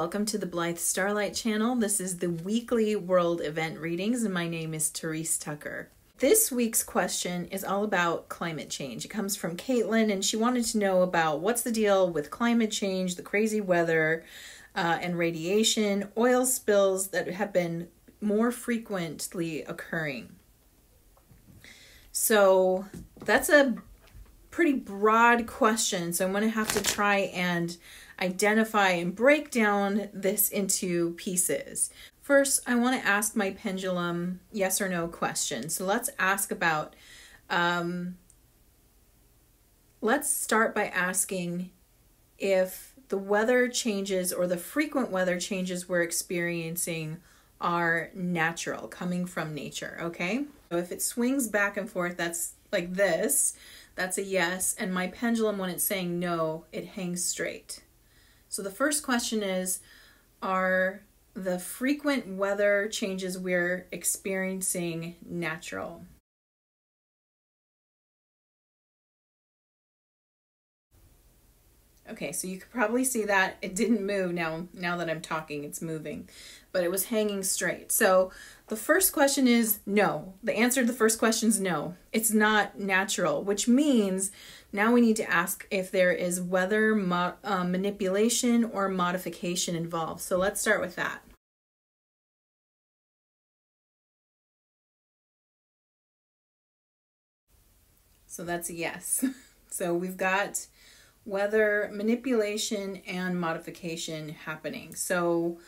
welcome to the Blythe Starlight channel. This is the weekly world event readings, and my name is Therese Tucker. This week's question is all about climate change. It comes from Caitlin, and she wanted to know about what's the deal with climate change, the crazy weather, and radiation, oil spills that have been more frequently occurring. So that's a pretty broad question, so I'm going to have to try and identify and break down this into pieces. First, I want to ask my pendulum yes or no question. So let's ask about, let's start by asking if the weather changes or the frequent weather changes we're experiencing are natural, coming from nature, okay? So if it swings back and forth, that's like this, that's a yes. And my pendulum, when it's saying no, it hangs straight. So the first question is, are the frequent weather changes we're experiencing natural? Okay, so you could probably see that it didn't move now that I'm talking, it's moving, but it was hanging straight. So the first question is no. The answer to the first question is no. It's not natural, which means now we need to ask if there is weather manipulation or modification involved. So let's start with that. So that's a yes. So we've got weather manipulation and modification happening. So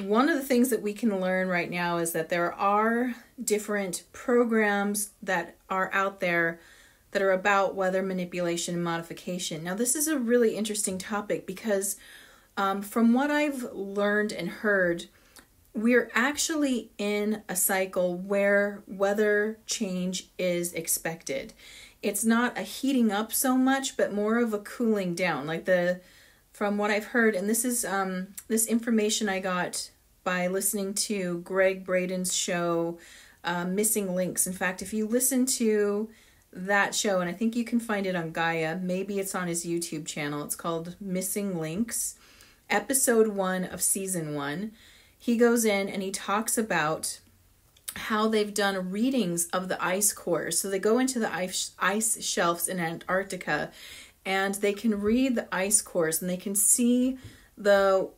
one of the things that we can learn right now is that there are different programs that are out there that are about weather manipulation and modification. Now, this is a really interesting topic because from what I've learned and heard, we're actually in a cycle where weather change is expected. It's not a heating up so much, but more of a cooling down. From what I've heard, and this is this information I got by listening to Gregg Braden's show, Missing Links. In fact, if you listen to that show, and I think you can find it on Gaia, maybe it's on his YouTube channel. It's called Missing Links, episode 1 of season 1. He goes in and he talks about how they've done readings of the ice cores. So they go into the ice shelves in Antarctica and they can read the ice cores and they can see the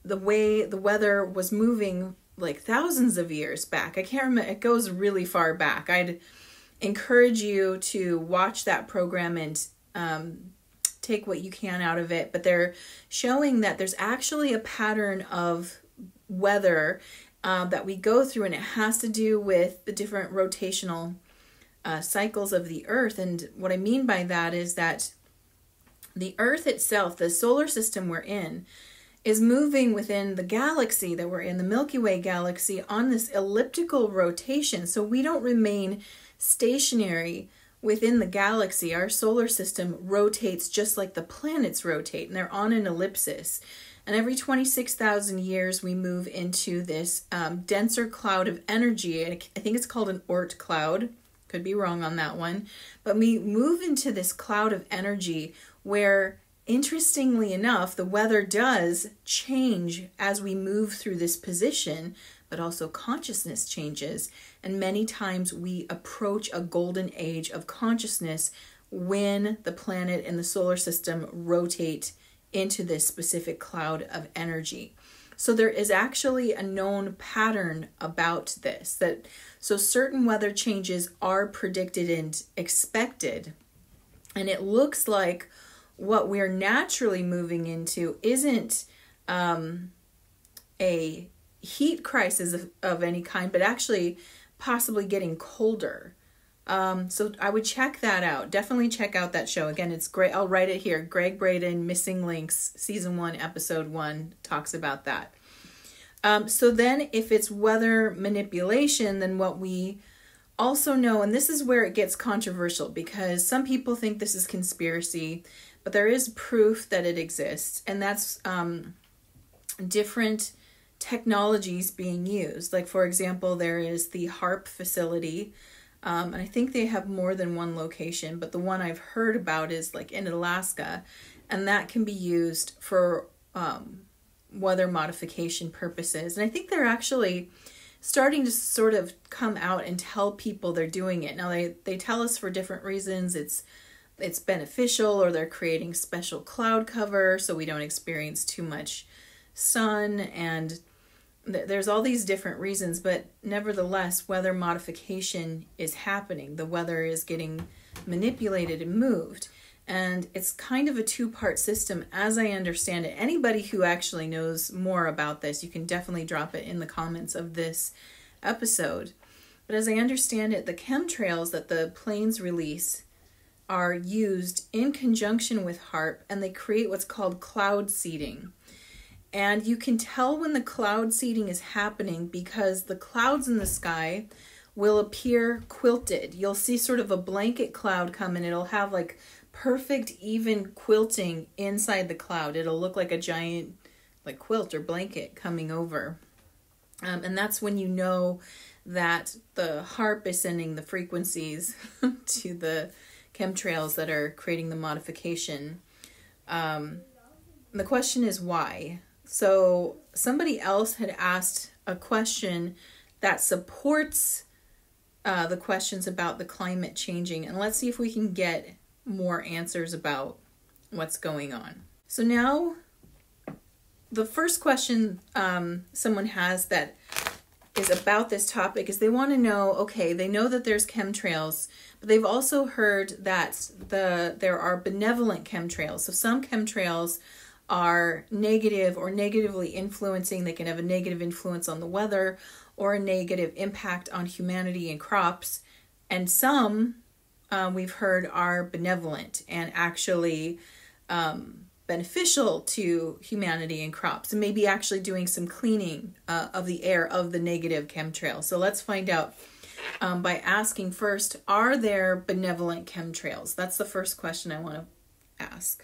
way the weather was moving like thousands of years back. I can't remember, it goes really far back. I'd encourage you to watch that program and take what you can out of it. But they're showing that there's actually a pattern of weather that we go through, and it has to do with the different rotational cycles of the Earth. And what I mean by that is that the Earth itself, the solar system we're in, is moving within the galaxy that we're in, the Milky Way galaxy, on this elliptical rotation. So we don't remain stationary within the galaxy. Our solar system rotates just like the planets rotate, and they're on an ellipsis. And every 26,000 years, we move into this denser cloud of energy. I think it's called an Oort cloud. Could be wrong on that one. But we move into this cloud of energy where, interestingly enough, the weather does change as we move through this position, but also consciousness changes. And many times we approach a golden age of consciousness when the planet and the solar system rotate into this specific cloud of energy. So there is actually a known pattern about this, so certain weather changes are predicted and expected, and it looks like what we're naturally moving into isn't a heat crisis of any kind, but actually possibly getting colder. So I would check that out. Definitely check out that show. Again, it's great. I'll write it here. Gregg Braden, Missing Links, season 1, episode 1 talks about that. So then if it's weather manipulation, then what we also know, and this is where it gets controversial because some people think this is conspiracy, but there is proof that it exists, and that's different technologies being used. Like, for example, there is the HARP facility, and I think they have more than one location, but the one I've heard about is like in Alaska, and that can be used for weather modification purposes. And I think they're actually starting to sort of come out and tell people they're doing it. Now they tell us for different reasons. It's beneficial, or they're creating special cloud cover so we don't experience too much sun, and there's all these different reasons, but nevertheless, weather modification is happening. The weather is getting manipulated and moved. And it's kind of a two-part system as I understand it. Anybody who actually knows more about this, you can definitely drop it in the comments of this episode. But as I understand it, the chemtrails that the planes release are used in conjunction with HAARP, and they create what's called cloud seeding. And you can tell when the cloud seeding is happening because the clouds in the sky will appear quilted. You'll see sort of a blanket cloud come, and it'll have like perfect even quilting inside the cloud. It'll look like a giant like quilt or blanket coming over. And that's when you know that the HAARP is sending the frequencies to the chemtrails that are creating the modification. The question is why? So somebody else had asked a question that supports the questions about the climate changing. And let's see if we can get more answers about what's going on. So now the first question someone has that is about this topic is they want to know, okay, they know that there's chemtrails, but they've also heard that there are benevolent chemtrails. So some chemtrails are negative or negatively influencing. They can have a negative influence on the weather or a negative impact on humanity and crops. And some we've heard are benevolent and actually beneficial to humanity and crops, and maybe actually doing some cleaning of the air of the negative chemtrails. So let's find out by asking first, are there benevolent chemtrails? That's the first question I want to ask.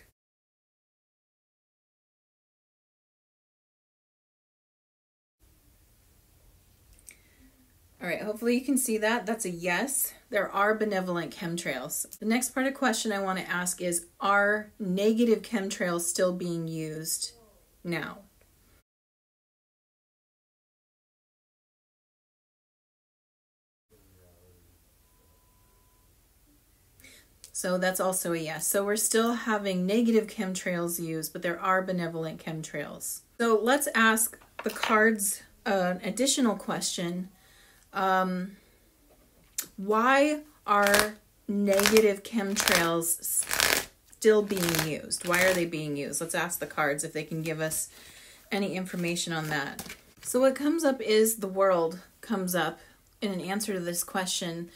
All right, hopefully you can see that. That's a yes. There are benevolent chemtrails. The next part of the question I want to ask is, are negative chemtrails still being used now? So that's also a yes. So we're still having negative chemtrails used, but there are benevolent chemtrails. So let's ask the cards an additional question. Why are negative chemtrails still being used? Why are they being used? Let's ask the cards if they can give us any information on that. So what comes up is the world comes up in an answer to this question.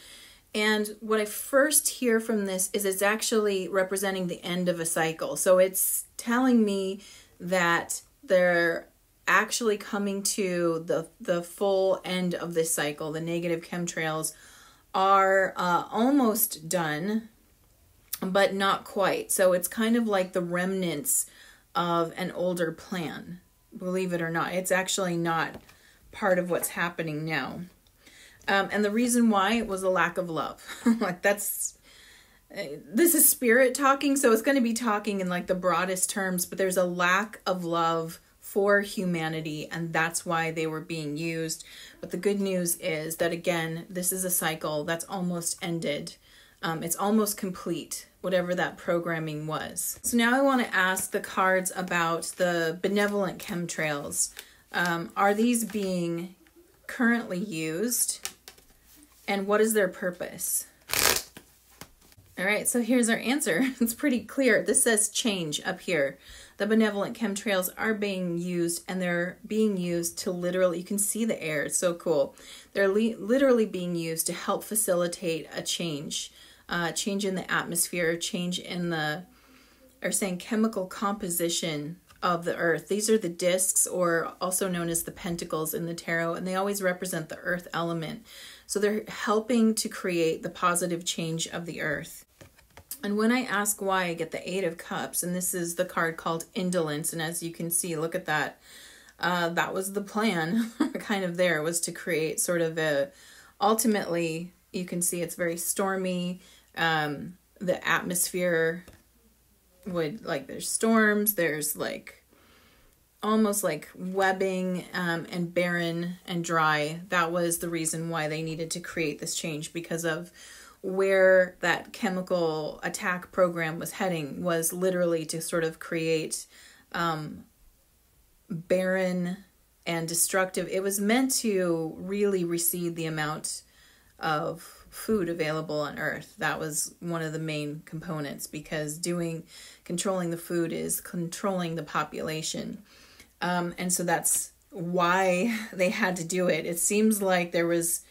And what I first hear from this is it's actually representing the end of a cycle. So it's telling me that they're actually coming to the full end of this cycle. The negative chemtrails are almost done, but not quite. So it's kind of like the remnants of an older plan, believe it or not. It's actually not part of what's happening now. And the reason why was a lack of love. Like this is spirit talking, so it's going to be talking in like the broadest terms, but there's a lack of love for humanity, and that's why they were being used. But the good news is that, again, this is a cycle that's almost ended. It's almost complete, whatever that programming was. So now I want to ask the cards about the benevolent chemtrails. Are these being currently used? And what is their purpose? All right, so here's our answer. It's pretty clear. This says change up here. The benevolent chemtrails are being used, and they're being used to literally, you can see the air, it's so cool. They're literally being used to help facilitate a change in the atmosphere, change in the, or saying chemical composition of the earth. These are the discs, or also known as the pentacles in the tarot, and they always represent the earth element. So they're helping to create the positive change of the earth. And when I ask why, I get the Eight of Cups, and this is the card called Indolence. And as you can see, look at that. That was the plan, kind of there, was to create sort of a, ultimately, you can see it's very stormy. The atmosphere would, like, there's storms, there's like almost like webbing and barren and dry. That was the reason why they needed to create this change, because of where that chemical attack program was heading was literally to sort of create barren and destructive. It was meant to really recede the amount of food available on Earth. That was one of the main components, because controlling the food is controlling the population. And so that's why they had to do it. It seems like there was,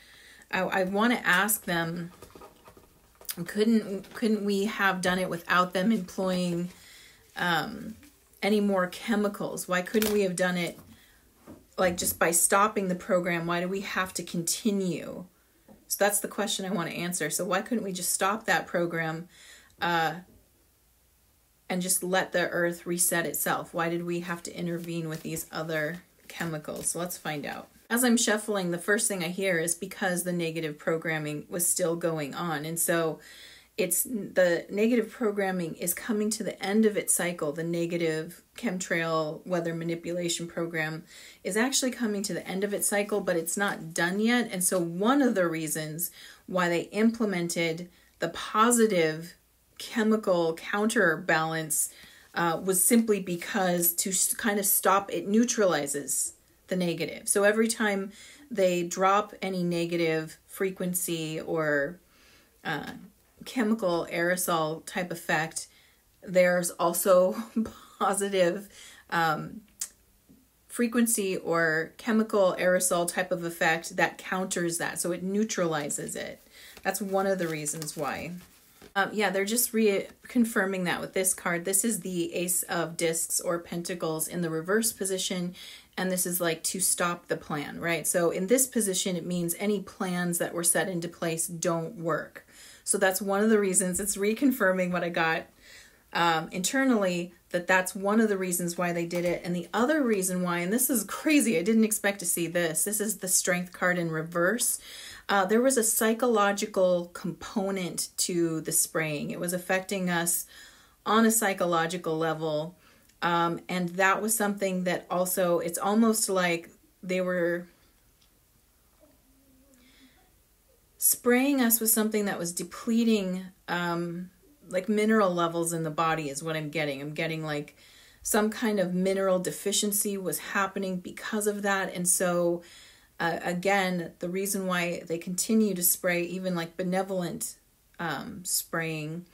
I want to ask them, couldn't we have done it without them employing any more chemicals? Why couldn't we have done it like just by stopping the program? Why do we have to continue? So that's the question I want to answer. So why couldn't we just stop that program and just let the earth reset itself? Why did we have to intervene with these other chemicals? So let's find out. As I'm shuffling, the first thing I hear is because the negative programming was still going on. And so it's the negative programming is coming to the end of its cycle. The negative chemtrail weather manipulation program is actually coming to the end of its cycle, but it's not done yet. And so one of the reasons why they implemented the positive chemical counterbalance was simply because to kind of stop, it neutralizes the negative. So every time they drop any negative frequency or chemical aerosol type effect, there's also positive frequency or chemical aerosol type of effect that counters that. So it neutralizes it. That's one of the reasons why. Yeah, they're just reconfirming that with this card. This is the Ace of Discs or Pentacles in the reverse position. And this is like to stop the plan, right? So in this position, it means any plans that were set into place don't work. So that's one of the reasons. It's reconfirming what I got internally, that's one of the reasons why they did it. And the other reason why, and this is crazy, I didn't expect to see this. This is the Strength card in reverse. There was a psychological component to the spraying. It was affecting us on a psychological level. And that was something that also, it's almost like they were spraying us with something that was depleting, like mineral levels in the body is what I'm getting. I'm getting like some kind of mineral deficiency was happening because of that. And so, again, the reason why they continue to spray even like benevolent spraying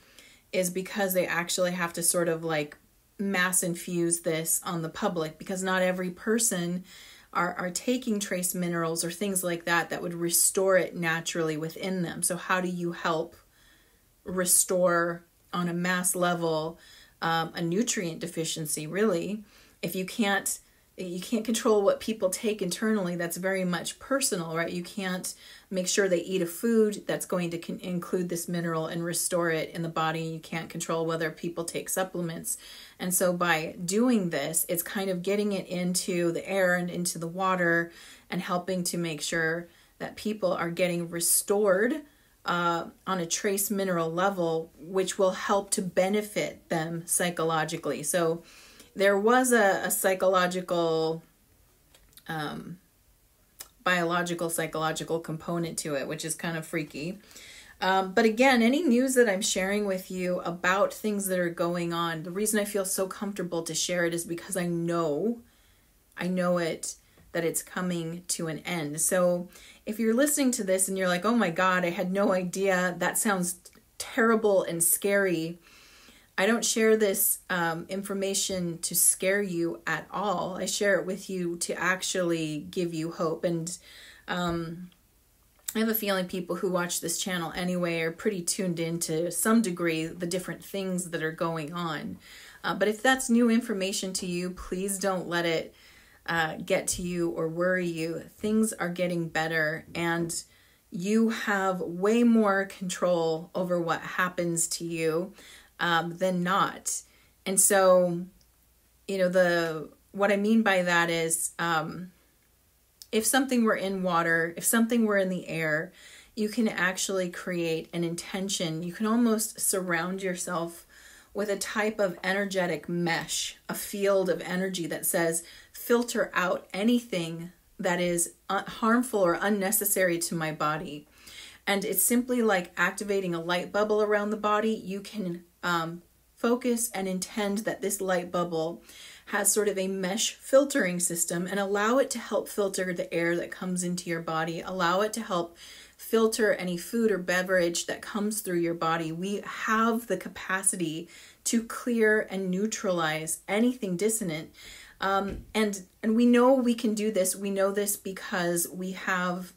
is because they actually have to sort of like mass infuse this on the public, because not every person are taking trace minerals or things like that would restore it naturally within them. So how do you help restore on a mass level a nutrient deficiency, really? If you can't control what people take internally, that's very much personal, right? You can't make sure they eat a food that's going to include this mineral and restore it in the body. You can't control whether people take supplements. And so by doing this, it's kind of getting it into the air and into the water and helping to make sure that people are getting restored on a trace mineral level, which will help to benefit them psychologically. So there was a psychological, biological, psychological component to it, which is kind of freaky. But again, any news that I'm sharing with you about things that are going on, the reason I feel so comfortable to share it is because I know it, that it's coming to an end. So if you're listening to this and you're like, oh my God, I had no idea, that sounds terrible and scary, I don't share this information to scare you at all. I share it with you to actually give you hope. And I have a feeling people who watch this channel anyway are pretty tuned in to some degree the different things that are going on. But if that's new information to you, please don't let it get to you or worry you. Things are getting better, and you have way more control over what happens to you than not. And so, what I mean by that is, if something were in water, if something were in the air, you can actually create an intention. You can almost surround yourself with a type of energetic mesh, a field of energy that says filter out anything that is harmful or unnecessary to my body. And it's simply like activating a light bubble around the body. You can focus and intend that this light bubble has sort of a mesh filtering system, and allow it to help filter the air that comes into your body. Allow it to help filter any food or beverage that comes through your body. We have the capacity to clear and neutralize anything dissonant. And we know we can do this. We know this because we have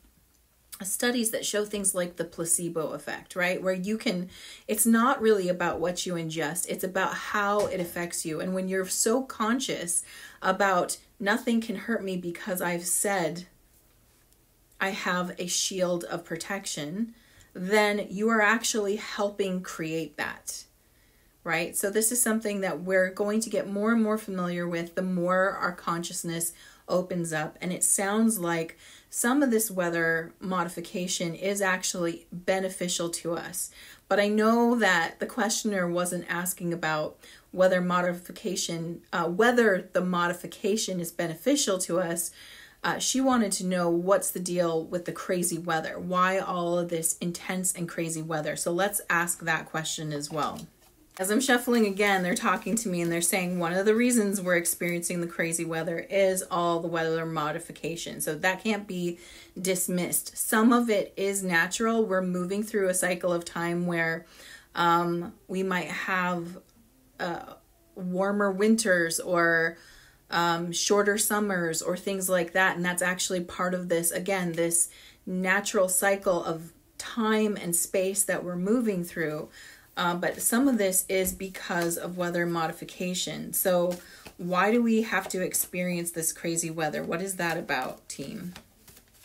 studies that show things like the placebo effect, right? Where you can, it's not really about what you ingest, it's about how it affects you. And when you're so conscious about nothing can hurt me because I've said I have a shield of protection, then you are actually helping create that, right? So this is something that we're going to get more and more familiar with the more our consciousness opens up. And it sounds like some of this weather modification is actually beneficial to us. But I know that the questioner wasn't asking about whether the modification is beneficial to us. She wanted to know what's the deal with the crazy weather. Why all of this intense and crazy weather? So let's ask that question as well. As I'm shuffling again, they're talking to me and they're saying one of the reasons we're experiencing the crazy weather is all the weather modification. So that can't be dismissed. Some of it is natural. We're moving through a cycle of time where we might have warmer winters or shorter summers or things like that. And that's actually part of this, again, this natural cycle of time and space that we're moving through. But some of this is because of weather modification. So why do we have to experience this crazy weather? What is that about, team?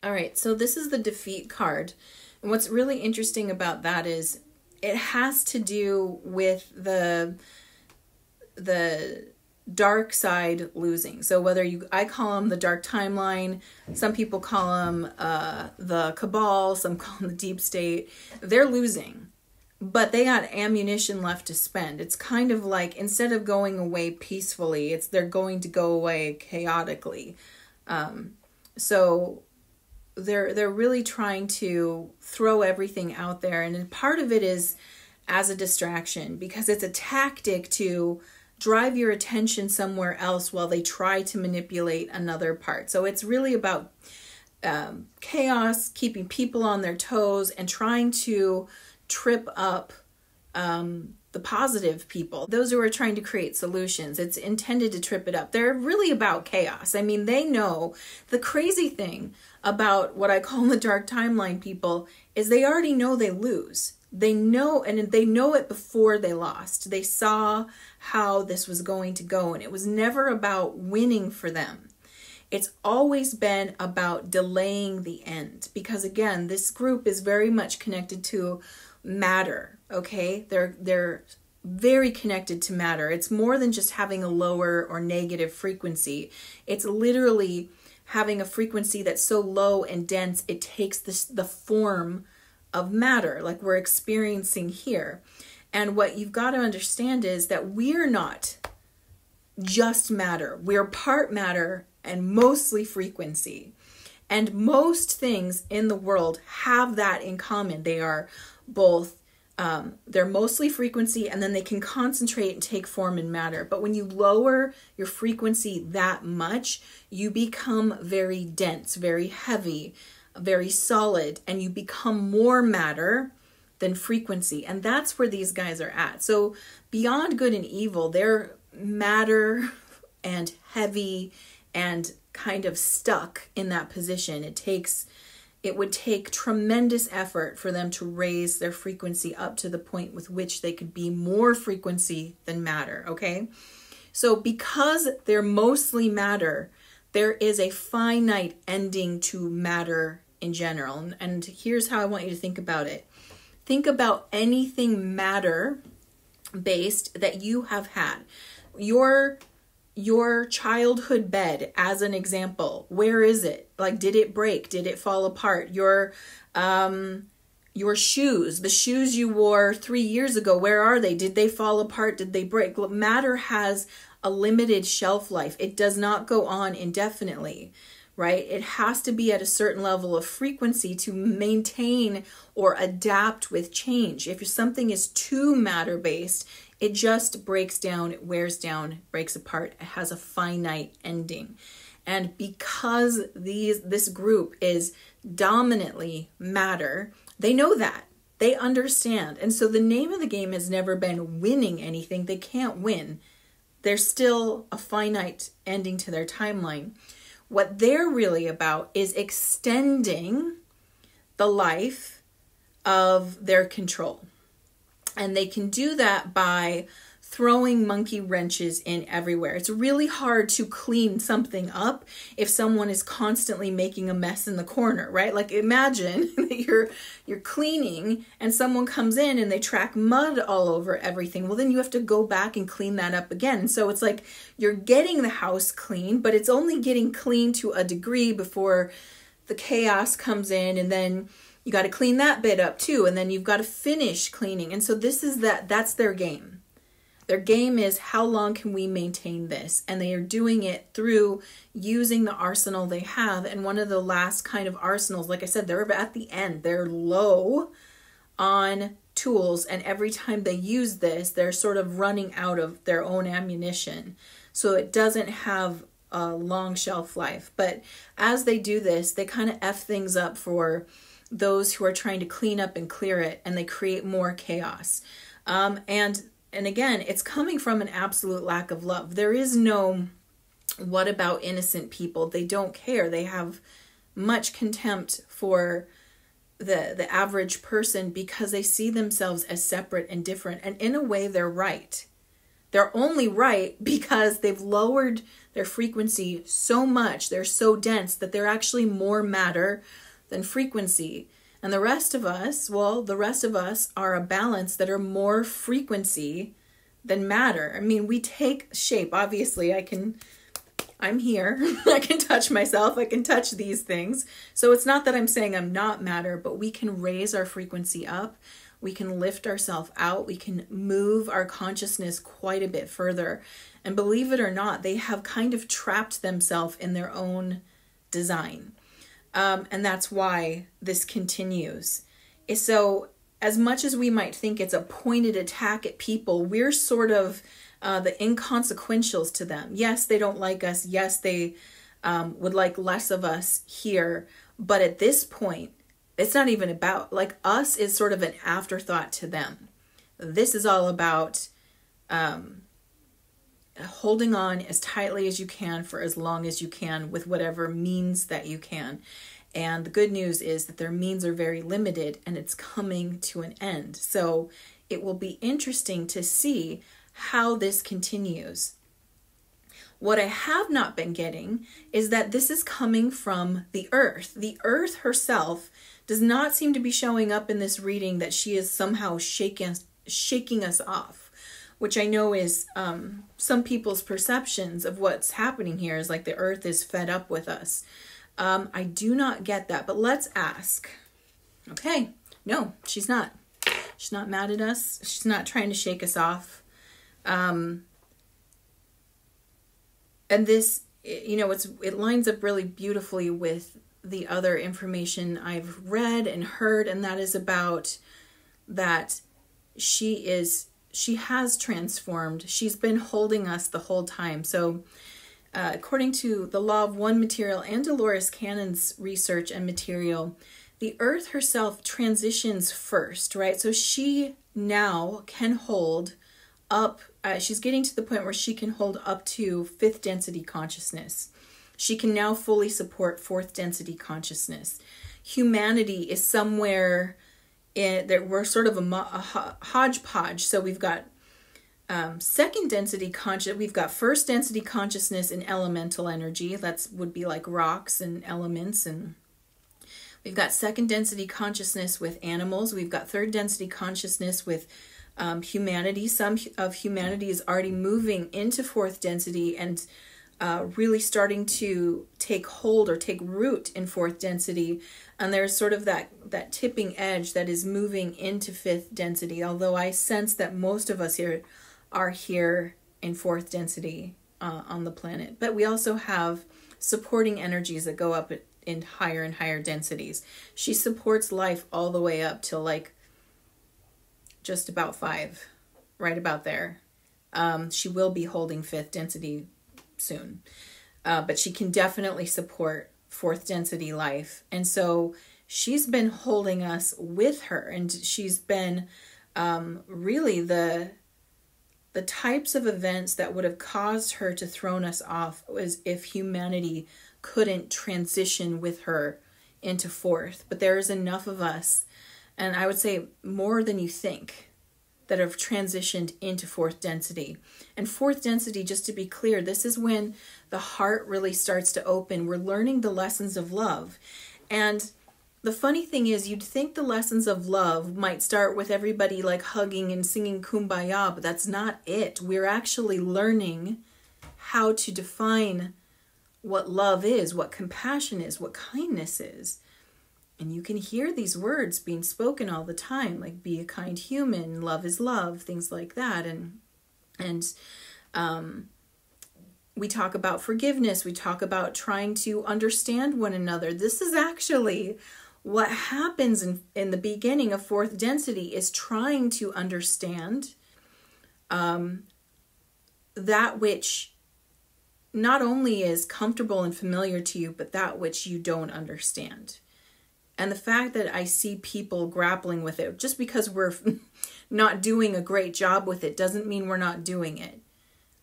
All right, so this is the defeat card. And what's really interesting about that is it has to do with the dark side losing. So whether I call them the dark timeline, some people call them the cabal, some call them the deep state, they're losing. But they got ammunition left to spend. It's kind of like instead of going away peacefully, they're going to go away chaotically. So they're really trying to throw everything out there, and part of it is as a distraction because it's a tactic to drive your attention somewhere else while they try to manipulate another part. So it's really about chaos, keeping people on their toes, and trying to trip up the positive people, those who are trying to create solutions. It's intended to trip it up. They're really about chaos. I mean, they know the crazy thing about what I call the dark timeline people is they already know they lose. They know, and they know it before they lost. They saw how this was going to go, and it was never about winning for them. It's always been about delaying the end because, again, this group is very much connected to matter, okay? They're very connected to matter. It's more than just having a lower or negative frequency. It's literally having a frequency that's so low and dense it takes the form of matter like we're experiencing here. And what you've got to understand is that we're not just matter. We're part matter and mostly frequency. And most things in the world have that in common. They are both, they're mostly frequency, and then they can concentrate and take form in matter. But when you lower your frequency that much, you become very dense, very heavy, very solid, and you become more matter than frequency. And that's where these guys are at. So beyond good and evil, they're matter and heavy and kind of stuck in that position. It would take tremendous effort for them to raise their frequency up to the point with which they could be more frequency than matter, okay? So because they're mostly matter, there is a finite ending to matter in general. And here's how I want you to think about it. Think about anything matter-based that you have had. Your childhood bed, as an example, where is it? Like, did it break? Did it fall apart? Your Your shoes, the shoes you wore 3 years ago, where are they? Did they fall apart? Did they break? Matter has a limited shelf life. It does not go on indefinitely, right? It has to be at a certain level of frequency to maintain or adapt with change. If something is too matter-based, it just breaks down, it wears down, breaks apart. It has a finite ending. And because this group is dominantly matter, they know that. They understand. And so the name of the game has never been winning anything. They can't win. There's still a finite ending to their timeline. What they're really about is extending the life of their control. And they can do that by throwing monkey wrenches in everywhere. It's really hard to clean something up if someone is constantly making a mess in the corner, right? Like imagine that you're cleaning and someone comes in and they track mud all over everything. Well, then you have to go back and clean that up again. So it's like you're getting the house clean, but it's only getting clean to a degree before the chaos comes in, and then you got to clean that bit up too, and then you've got to finish cleaning. And so that's their game. Their game is, how long can we maintain this? And they are doing it through using the arsenal they have. And one of the last kind of arsenals, like I said, they're at the end. They're low on tools. And every time they use this, they're sort of running out of their own ammunition. So it doesn't have a long shelf life. But as they do this, they kind of F things up for those who are trying to clean up and clear it. And they create more chaos. And again, it's coming from an absolute lack of love. There is no, what about innocent people? They don't care. They have much contempt for the average person because they see themselves as separate and different. And in a way, they're right. They're only right because they've lowered their frequency so much. They're so dense that they're actually more matter than frequency. And the rest of us are a balance that are more frequency than matter. I mean, we take shape. Obviously, I'm here. I can touch myself. I can touch these things. So it's not that I'm saying I'm not matter, but we can raise our frequency up. We can lift ourselves out. We can move our consciousness quite a bit further. And believe it or not, they have kind of trapped themselves in their own design. And that's why this continues. So as much as we might think it's a pointed attack at people, we're sort of the inconsequentials to them. Yes, they don't like us. Yes, they would like less of us here. But at this point, it's not even about, like, us is sort of an afterthought to them. This is all about holding on as tightly as you can for as long as you can with whatever means that you can. And the good news is that their means are very limited and it's coming to an end. So it will be interesting to see how this continues. What I have not been getting is that this is coming from the earth. The earth herself does not seem to be showing up in this reading that she is somehow shaking us off, which I know is some people's perceptions of what's happening here is like the earth is fed up with us. I do not get that, but let's ask. Okay, no, she's not. She's not mad at us. She's not trying to shake us off. And this, it lines up really beautifully with the other information I've read and heard, and that is about that she has transformed. She's been holding us the whole time. So according to the Law of One material and Dolores Cannon's research and material, the earth herself transitions first, right? So she now can hold up, she's getting to the point where she can hold up to fifth density consciousness. She can now fully support fourth density consciousness. Humanity is somewhere that we're sort of a hodgepodge. So we've got second density conscious, we've got first density consciousness in elemental energy. That would be like rocks and elements, and we've got second density consciousness with animals. We've got third density consciousness with humanity. Some of humanity is already moving into fourth density, and really starting to take hold or take root in fourth density. And there's sort of that tipping edge that is moving into fifth density. Although I sense that most of us here are here in fourth density on the planet. But we also have supporting energies that go up in higher and higher densities. She supports life all the way up till like just about 5, right about there. She will be holding fifth density soon. But she can definitely support fourth density life. And so she's been holding us with her, and she's been really the types of events that would have caused her to thrown us off was if humanity couldn't transition with her into fourth. But there is enough of us, and I would say more than you think, that have transitioned into fourth density. And fourth density, just to be clear, this is when the heart really starts to open. We're learning the lessons of love. And the funny thing is, you'd think the lessons of love might start with everybody like hugging and singing Kumbaya, but that's not it. We're actually learning how to define what love is, what compassion is, what kindness is. And you can hear these words being spoken all the time, like be a kind human, love is love, things like that. And we talk about forgiveness. We talk about trying to understand one another. This is actually what happens in the beginning of fourth density, is trying to understand that which not only is comfortable and familiar to you, but that which you don't understand. And the fact that I see people grappling with it, just because we're not doing a great job with it, doesn't mean we're not doing it.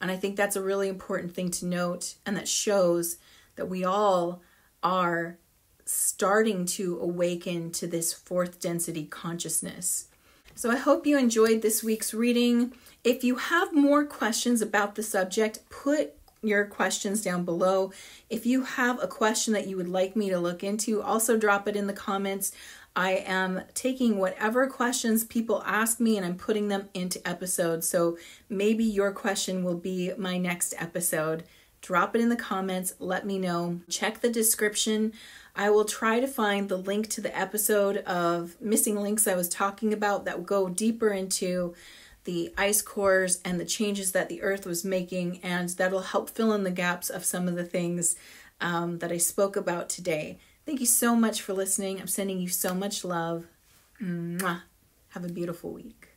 And I think that's a really important thing to note, and that shows that we all are starting to awaken to this fourth density consciousness. So I hope you enjoyed this week's reading. If you have more questions about the subject, put your questions down below. If you have a question that you would like me to look into, also drop it in the comments. I am taking whatever questions people ask me and I'm putting them into episodes. So maybe your question will be my next episode. Drop it in the comments. Let me know. Check the description. I will try to find the link to the episode of Missing Links I was talking about that will go deeper into the ice cores and the changes that the earth was making, and that'll help fill in the gaps of some of the things that I spoke about today. Thank you so much for listening. I'm sending you so much love. Mwah. Have a beautiful week.